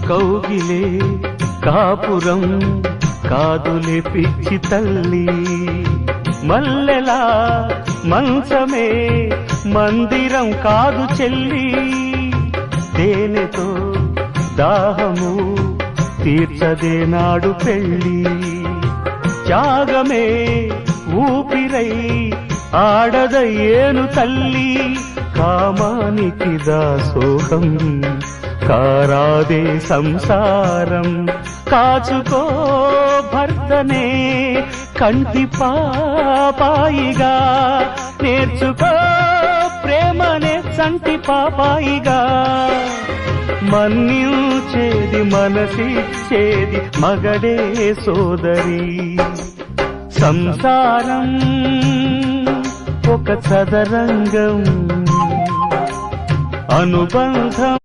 కౌగిలే కాపురం కాదులే పిచ్చి తల్లి, మల్లెలా మంచమే మందిరం కాదు చెల్లి, తేనెతో దాహము తీర్చదే నాడు పెళ్ళి, త్యాగమే ఊపిరై ఆడదయ్యేను తల్లి, కామానికి దాసోహం కారాదే సంసారం, కాచుకో భర్తనే కంటి పాపాయిగా, నేర్చుకో ప్రేమనే సంటి పాపాయిగా, మన్నించేది మనసిచ్చేది మగడే సోదరి, సంసారం ఒక చదరంగం అనుబంధం